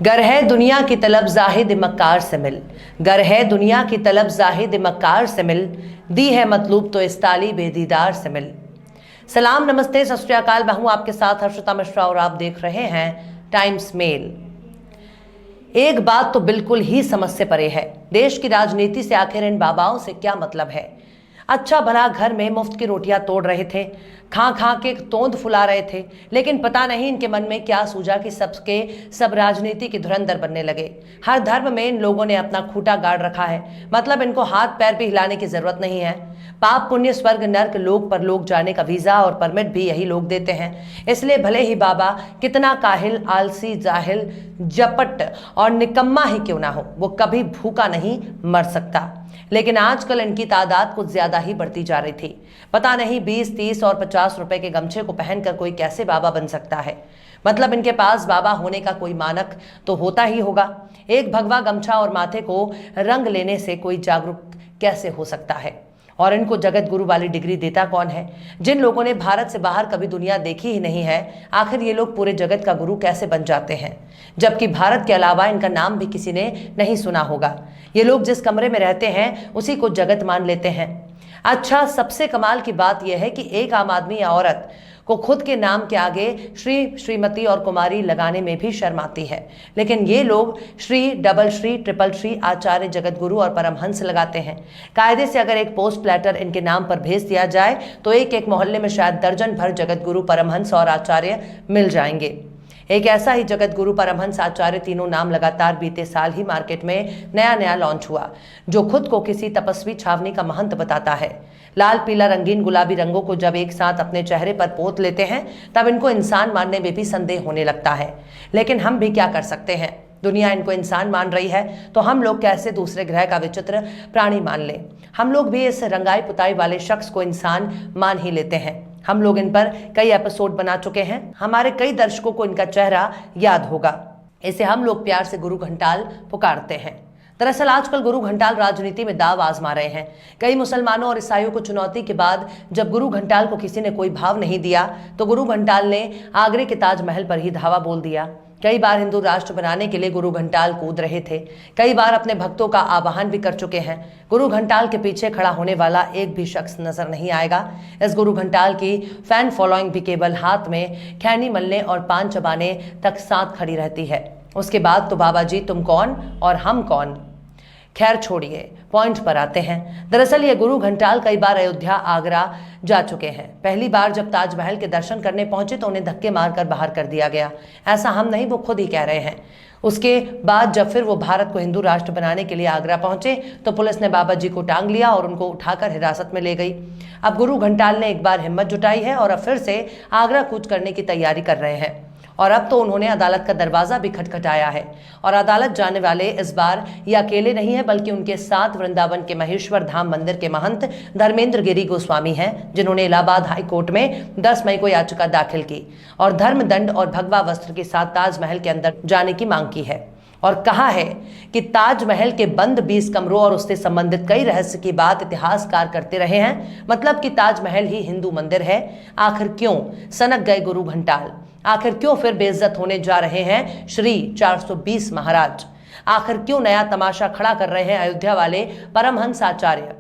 गर है दुनिया की तलब जाहिद मक्कार से मिल, गर है दुनिया की तलब जाहिद मक्कार से मिल, दी है मतलूब तो इस ताली बेदीदार से मिल। सलाम, नमस्ते, सत श्री अकाल। मैं हूं आपके साथ हर्षिता मिश्रा और आप देख रहे हैं टाइम्स मेल। एक बात तो बिल्कुल ही समझ से परे है, देश की राजनीति से आखिर इन बाबाओं से क्या मतलब है। अच्छा भला घर में मुफ्त की रोटियां तोड़ रहे थे, खा खा के तोंद फुला रहे थे, लेकिन पता नहीं इनके मन में क्या सूझा कि सबके सब राजनीति की धुरंधर बनने लगे। हर धर्म में इन लोगों ने अपना खूंटा गाड़ रखा है, मतलब इनको हाथ पैर भी हिलाने की जरूरत नहीं है। पाप पुण्य स्वर्ग नर्क लोक पर लोग जाने का वीजा और परमिट भी यही लोग देते हैं। इसलिए भले ही बाबा कितना काहिल, आलसी, जाहिल, जपट और निकम्मा ही क्यों ना हो, वो कभी भूखा नहीं मर सकता। लेकिन आजकल इनकी तादाद कुछ ज्यादा ही बढ़ती जा रही थी। पता नहीं 20, 30 और 50 रुपए के गमछे को पहनकर कोई कैसे बाबा बन सकता है। मतलब इनके पास बाबा होने का कोई मानक तो होता ही होगा। एक भगवा गमछा और माथे को रंग लेने से कोई जागरूक कैसे हो सकता है? और इनको जगत गुरु वाली डिग्री देता कौन है? जिन लोगों ने भारत से बाहर कभी दुनिया देखी ही नहीं है, आखिर ये लोग पूरे जगत का गुरु कैसे बन जाते हैं, जबकि भारत के अलावा इनका नाम भी किसी ने नहीं सुना होगा। ये लोग जिस कमरे में रहते हैं उसी को जगत मान लेते हैं। अच्छा, सबसे कमाल की बात यह है कि एक आम आदमी या औरत को खुद के नाम के आगे श्री, श्रीमती और कुमारी लगाने में भी शर्म आती है, लेकिन ये लोग श्री, डबल श्री, ट्रिपल श्री, आचार्य, जगत गुरु और परमहंस लगाते हैं। कायदे से अगर एक पोस्ट लेटर इनके नाम पर भेज दिया जाए तो एक एक मोहल्ले में शायद दर्जन भर जगत गुरु, परमहंस और आचार्य मिल जाएंगे। एक ऐसा ही जगत गुरु, परमहंस, आचार्य, तीनों नाम लगातार बीते साल ही मार्केट में नया नया लॉन्च हुआ, जो खुद को किसी तपस्वी छावनी का महंत बताता है। लाल, पीला, रंगीन, गुलाबी रंगों को जब एक साथ अपने चेहरे पर पोत लेते हैं तब इनको इंसान मानने में भी संदेह होने लगता है। लेकिन हम भी क्या कर सकते हैं? दुनिया इनको इंसान मान रही है तो हम लोग कैसे दूसरे ग्रह का विचित्र प्राणी मान लें? हम लोग भी इस रंगाई पुताई वाले शख्स को इंसान मान ही लेते हैं। हम लोग इन पर कई एपिसोड बना चुके हैं, हमारे कई दर्शकों को इनका चेहरा याद होगा। इसे हम लोग प्यार से गुरु घंटाल पुकारते हैं। दरअसल आजकल गुरु घंटाल राजनीति में दाव आजमा रहे हैं। कई मुसलमानों और ईसाइयों को चुनौती के बाद जब गुरु घंटाल को किसी ने कोई भाव नहीं दिया तो गुरु घंटाल ने आगरे के ताजमहल पर ही धावा बोल दिया। कई बार हिंदू राष्ट्र बनाने के लिए गुरु घंटाल कूद रहे थे, कई बार अपने भक्तों का आह्वान भी कर चुके हैं। गुरु घंटाल के पीछे खड़ा होने वाला एक भी शख्स नजर नहीं आएगा। इस गुरु घंटाल की फैन फॉलोइंग भी केवल हाथ में खैनी मलने और पान चबाने तक साथ खड़ी रहती है। उसके बाद तो बाबा जी तुम कौन और हम कौन। खैर छोड़िए, पॉइंट पर आते हैं। दरअसल ये गुरु घंटाल कई बार अयोध्या, आगरा जा चुके हैं। पहली बार जब ताजमहल के दर्शन करने पहुंचे तो उन्हें धक्के मारकर बाहर कर दिया गया। ऐसा हम नहीं, वो खुद ही कह रहे हैं। उसके बाद जब फिर वो भारत को हिंदू राष्ट्र बनाने के लिए आगरा पहुंचे तो पुलिस ने बाबा जी को टांग लिया और उनको उठाकर हिरासत में ले गई। अब गुरु घंटाल ने एक बार हिम्मत जुटाई है और अब फिर से आगरा कूच करने की तैयारी कर रहे हैं। और अब तो उन्होंने अदालत का दरवाजा भी खटखटाया है। और अदालत जाने वाले इस बार ये अकेले नहीं है, बल्कि उनके साथ वृंदावन के महेश्वर धाम मंदिर के महंत धर्मेंद्र गिरी गोस्वामी हैं, जिन्होंने इलाहाबाद हाई कोर्ट में 10 मई को याचिका दाखिल की और धर्म दंड और भगवा वस्त्र के साथ ताजमहल के अंदर जाने की मांग की है और कहा है कि ताजमहल के बंद 20 कमरों और उससे संबंधित कई रहस्य की बात इतिहासकार करते रहे हैं। मतलब कि ताजमहल ही हिंदू मंदिर है। आखिर क्यों सनक गए गुरु घंटाल? आखिर क्यों फिर बेइज्जत होने जा रहे हैं श्री 420 महाराज? आखिर क्यों नया तमाशा खड़ा कर रहे हैं अयोध्या वाले परमहंस आचार्य?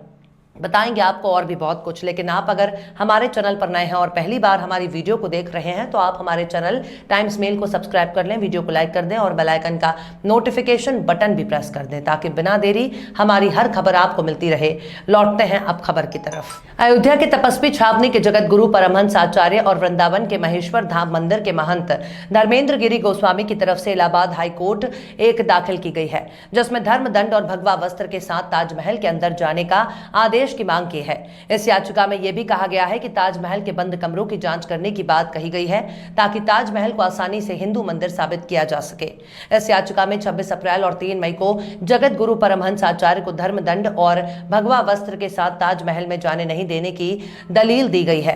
बताएंगे आपको और भी बहुत कुछ। लेकिन आप अगर हमारे चैनल पर नए हैं और पहली बार हमारी वीडियो को देख रहे हैं तो आप हमारे चैनल टाइम्स मेल को सब्सक्राइब कर लें, वीडियो को लाइक कर दें और बेल आइकन का नोटिफिकेशन बटन भी प्रेस कर दें ताकि बिना देरी हमारी हर खबर आपको मिलती रहे। लौटते हैं अब खबर की तरफ। अयोध्या के तपस्वी छावनी के जगत गुरु, परमहंस आचार्य और वृंदावन के महेश्वर धाम मंदिर के महंत धर्मेंद्र गिरी गोस्वामी की तरफ से इलाहाबाद हाई कोर्ट एक दाखिल की गई है, जिसमें धर्म दंड और भगवा वस्त्र के साथ ताजमहल के अंदर जाने का आदेश की मांग की है। इस याचिका में यह भी कहा गया है कि ताजमहल के बंद कमरों की जांच करने की बात कही गई है ताकि ताजमहल को आसानी से हिंदू मंदिर साबित किया जा सके। इस याचिका में 26 अप्रैल और 3 मई को जगत गुरु परमहंस आचार्य को धर्म दंड और भगवा वस्त्र के साथ ताजमहल में जाने नहीं देने की दलील दी गई है।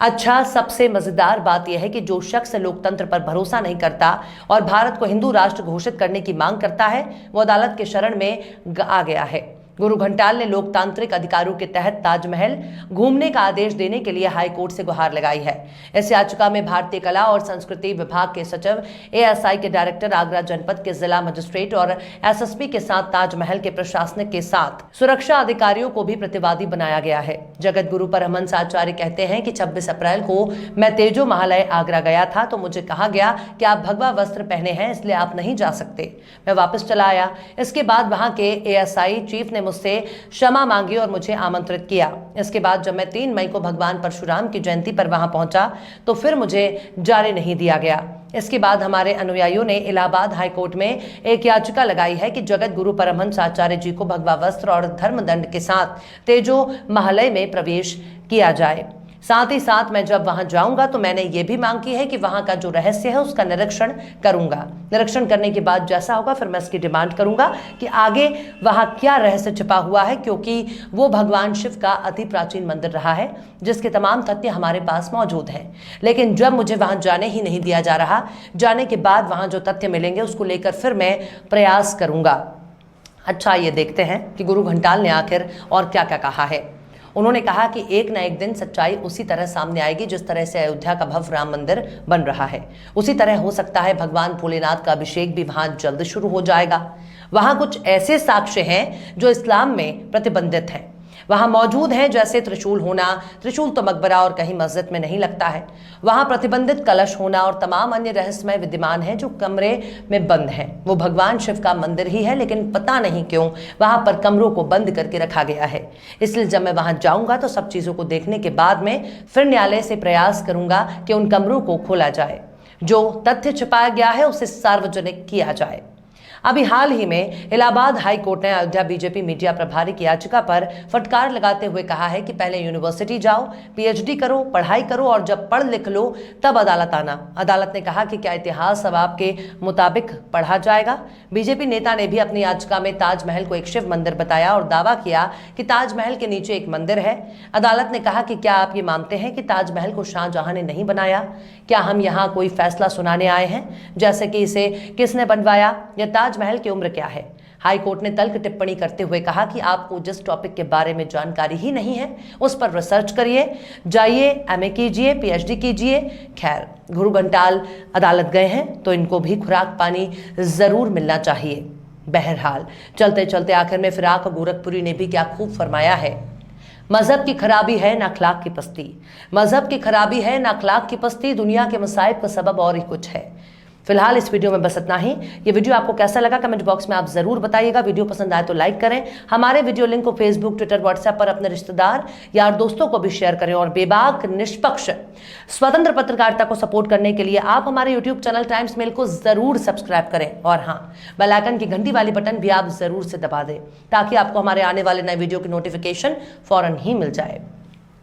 अच्छा, सबसे मजेदार बात यह है कि जो शख्स लोकतंत्र पर भरोसा नहीं करता और भारत को हिंदू राष्ट्र घोषित करने की मांग करता है वो अदालत के शरण में आ गया है। गुरु घंटाल ने लोकतांत्रिक अधिकारों के तहत ताजमहल घूमने का आदेश देने के लिए हाईकोर्ट से गुहार लगाई है। इस याचिका में भारतीय कला और संस्कृति विभाग के सचिव, एएसआई के डायरेक्टर, आगरा जनपद के जिला मजिस्ट्रेट और एसएसपी के साथ ताजमहल के प्रशासनिक के साथ सुरक्षा अधिकारियों को भी प्रतिवादी बनाया गया है। जगत गुरु परमहंस आचार्य कहते हैं कि 26 अप्रैल को मैं तेजो महालय आगरा गया था तो मुझे कहा गया कि आप भगवा वस्त्र पहने हैं इसलिए आप नहीं जा सकते। मैं वापस चला आया। इसके बाद वहां के एएसआई चीफ ने मुझसे क्षमा मांगी और मुझे आमंत्रित किया। इसके बाद जब मैं 3 मई को भगवान परशुराम की जयंती पर वहां पहुंचा तो फिर मुझे जाने नहीं दिया गया। इसके बाद हमारे अनुयायियों ने इलाहाबाद हाईकोर्ट में एक याचिका लगाई है कि जगत गुरु परमहंस आचार्य जी को भगवा वस्त्र और धर्मदंड के साथ तेजो महालय में प्रवेश किया जाए। साथ ही साथ मैं जब वहां जाऊंगा तो मैंने ये भी मांग की है कि वहां का जो रहस्य है उसका निरीक्षण करूंगा। निरीक्षण करने के बाद जैसा होगा फिर मैं इसकी डिमांड करूंगा कि आगे वहां क्या रहस्य छिपा हुआ है, क्योंकि वो भगवान शिव का अति प्राचीन मंदिर रहा है जिसके तमाम तथ्य हमारे पास मौजूद हैं। लेकिन जब मुझे वहां जाने ही नहीं दिया जा रहा, जाने के बाद वहां जो तथ्य मिलेंगे उसको लेकर फिर मैं प्रयास करूंगा। अच्छा, ये देखते हैं कि गुरु घंटाल ने आखिर और क्या क्या कहा है। उन्होंने कहा कि एक न एक दिन सच्चाई उसी तरह सामने आएगी जिस तरह से अयोध्या का भव्य राम मंदिर बन रहा है, उसी तरह हो सकता है भगवान भोलेनाथ का अभिषेक भी वहां जल्द शुरू हो जाएगा। वहां कुछ ऐसे साक्ष्य हैं जो इस्लाम में प्रतिबंधित हैं, वहां मौजूद हैं, जैसे त्रिशूल होना। त्रिशूल तो मकबरा और कहीं मस्जिद में नहीं लगता है। वहां प्रतिबंधित कलश होना और तमाम अन्य रहस्यमय विद्यमान हैं जो कमरे में बंद हैं। वो भगवान शिव का मंदिर ही है, लेकिन पता नहीं क्यों वहां पर कमरों को बंद करके रखा गया है। इसलिए जब मैं वहां जाऊंगा तो सब चीजों को देखने के बाद में फिर न्यायालय से प्रयास करूंगा कि उन कमरों को खोला जाए, जो तथ्य छिपाया गया है उसे सार्वजनिक किया जाए। अभी हाल ही में इलाहाबाद हाई कोर्ट ने अयोध्या बीजेपी मीडिया प्रभारी की याचिका पर फटकार लगाते हुए कहा है कि पहले यूनिवर्सिटी जाओ, पीएचडी करो, पढ़ाई करो और जब पढ़ लिख लो तब अदालत आना। अदालत ने कहा कि क्या इतिहास अब आपके मुताबिक पढ़ा जाएगा। बीजेपी नेता ने भी अपनी याचिका में ताजमहल को एक शिव मंदिर बताया और दावा किया कि ताजमहल के नीचे एक मंदिर है। अदालत ने कहा कि क्या आप ये मानते हैं कि ताजमहल को शाहजहां ने नहीं बनाया? क्या हम यहाँ कोई फैसला सुनाने आए हैं, जैसे कि इसे किसने बनवाया या ताजमहल की उम्र क्या है? हाई कोर्ट ने तल्ख टिप्पणी करते हुए कहा कि आपको जिस टॉपिक के बारे में जानकारी ही नहीं है उस पर रिसर्च करिए, जाइए एमए कीजिए, पीएचडी कीजिए। खैर, गुरु घंटाल अदालत गए हैं तो इनको भी खुराक पानी जरूर मिलना चाहिए। बहरहाल चलते चलते आखिर में फिराक गोरखपुरी ने भी क्या खूब फरमाया है। मजहब की खराबी है ना अखलाक की पस्ती, मजहब की खराबी है ना अखलाक की पस्ती, दुनिया के मसाइब का सबब और ही कुछ है। फिलहाल इस वीडियो में बस इतना ही। ये वीडियो आपको कैसा लगा कमेंट बॉक्स में आप जरूर बताइएगा। वीडियो पसंद आए तो लाइक करें। हमारे वीडियो लिंक को फेसबुक, ट्विटर, व्हाट्सएप पर अपने रिश्तेदार, यार, दोस्तों को भी शेयर करें। और बेबाक, निष्पक्ष, स्वतंत्र पत्रकारिता को सपोर्ट करने के लिए आप हमारे यूट्यूब चैनल टाइम्स मेल को जरूर सब्सक्राइब करें। और हाँ, बेल आइकन की घंटी वाली बटन भी आप जरूर से दबा दें ताकि आपको हमारे आने वाले नए वीडियो की नोटिफिकेशन फौरन ही मिल जाए।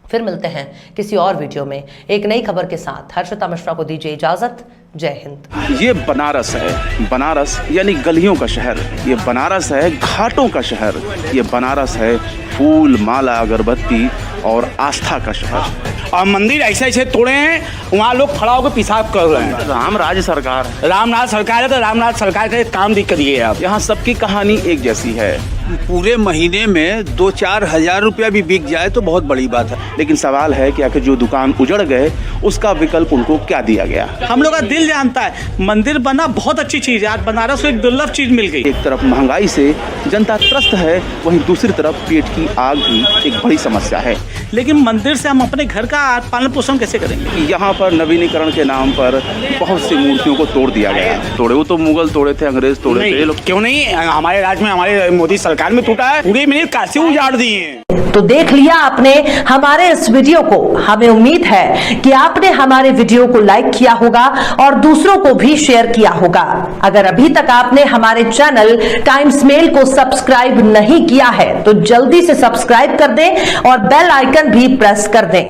फिर मिलते हैं किसी और वीडियो में एक नई खबर के साथ। हर्षिता मिश्रा को दीजिए इजाजत। जय हिंद। ये बनारस है, बनारस यानी गलियों का शहर। ये बनारस है घाटों का शहर। ये बनारस है फूल, माला, अगरबत्ती और आस्था का शहर। और मंदिर ऐसे ऐसे तोड़े हैं, वहाँ लोग खड़ा होकर पेशाब कर रहे हैं। रामराज सरकार, रामनाथ सरकार है तो रामनाथ सरकार का काम भी करिए आप। यहाँ सबकी कहानी एक जैसी है। पूरे महीने में 2-4 हज़ार रुपया भी बिक जाए तो बहुत बड़ी बात है। लेकिन सवाल है कि आखिर जो दुकान उजड़ गए उसका विकल्प उनको क्या दिया गया? हम लोग का दिल जानता है मंदिर बना बहुत अच्छी चीज है। आज बनारस को एक दुर्लभ चीज मिल गई। एक तरफ महंगाई से जनता त्रस्त है, वहीं दूसरी तरफ पेट की आग भी एक बड़ी समस्या है। लेकिन मंदिर से हम अपने घर का पालन पोषण कैसे करेंगे? यहाँ पर नवीनीकरण के नाम पर बहुत सी मूर्तियों को तोड़ दिया गया। तोड़े वो तो मुगल तोड़े थे, अंग्रेज तोड़े थे। लोग क्यों नहीं, हमारे राज्य में हमारे मोदी सरकार में टूटा है। पूरे मिनट काशी उजाड़ दिए हैं। तो देख लिया आपने हमारे इस वीडियो को। हमें उम्मीद है कि आपने हमारे वीडियो को लाइक किया होगा और दूसरों को भी शेयर किया होगा। अगर अभी तक आपने हमारे चैनल टाइम्स मेल को सब्सक्राइब नहीं किया है तो जल्दी से सब्सक्राइब कर दें और बेल आइकन भी प्रेस कर दें।